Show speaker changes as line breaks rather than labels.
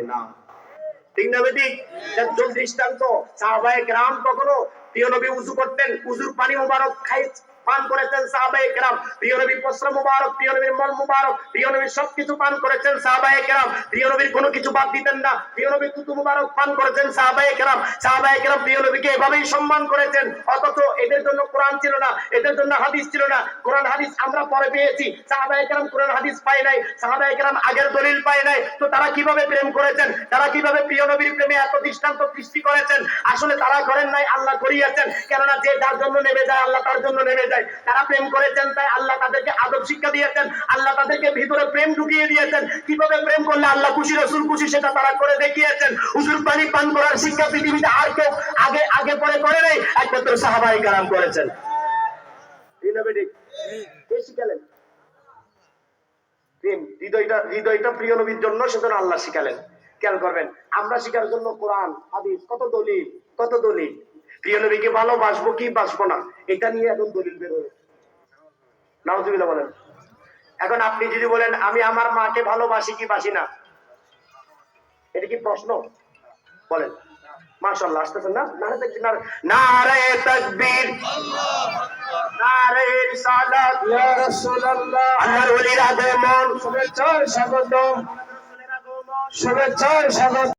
না। ঠিক না বেঠিক? একজন দৃষ্টান্ত, সাহাবায়ে কেরাম কখনো প্রিয় নবী উযু করতেন, উযুর পানি মুবারক পান করেছেন সাহাবায়ে কেরাম। প্রিয় নবীর বস্ত্র মুবারক, প্রিয় নবীর মল মুবারক, প্রিয় নবীর সবকিছু পান করেছেন সাহাবায়ে কেরাম। প্রিয় নবীর কোনো কিছু বাদ দিতেন না। প্রিয় নবীর তুতু মুবারক পান করেছেন সাহাবায়ে কেরাম। সাহাবায়ে কেরাম প্রিয় নবীকে এভাবেই সম্মান করেছেন। অথচ এদের জন্য কোরআন ছিল না, এদের জন্য হাদিস ছিল না। কোরআন হাদিস আমরা পরে পেয়েছি, সাহাবায়ে কেরাম কোরআন হাদিস পায় নাই, সাহাবায়ে কেরাম আগের দলিল পায় নাই। তো তারা কিভাবে প্রেম করেছেন? তারা কিভাবে প্রিয় নবীর প্রেমে এত দৃষ্টান্ত সৃষ্টি করেছেন? আসলে তারা করেন নাই, আল্লাহ করিয়েছেন। কেননা যে যার জন্য নেমে যায় আল্লাহ তার জন্য নেমে যায়। তারা প্রেম করেছেন, তাই আল্লাহ তাদেরকে আদব শিক্ষা দিয়েছেন, আল্লাহ তাদেরকে ভিতরে প্রেম ঢুকিয়ে দিয়েছেন। কিভাবে প্রেম করলে আল্লাহ খুশি, রাসূল খুশি, সেটা তারা করে দেখিয়েছেন। হুজুর পানি পান করার শিক্ষা পৃথিবীতে আর কেউ আগে আগে পরে করে নাই, একমাত্র সাহাবায়ে কেরাম করেছেন। ঠিক না বেঠিক? কে শিখালেন? প্রেম হৃদয়টা প্রিয় নবীর জন্য, সেজন্য আল্লাহ শিখালেন। খেয়াল করবেন, আমরা শিখার জন্য কোরআন হাদিস কত দলিল, কত দলিল। প্রিয় নবীকে ভালোবাসবো কি বাসবো না, এটা নিয়ে এখন দলিল বের হয়েছে। নাউজুবিল্লাহ বলেন। এখন আপনি যদি বলেন আমি আমার মাকে ভালোবাসি কি বাসি না, এটা কি প্রশ্ন? বলেন। মাশাআল্লাহ, আসতেছেন না? নারে তাকবীর, নারে রিসালাত, ইয়া রাসূলুল্লাহ। আল্লাহর ওলির আগমন, শুভেচ্ছা স্বাগতম, শুভেচ্ছা স্বাগতম।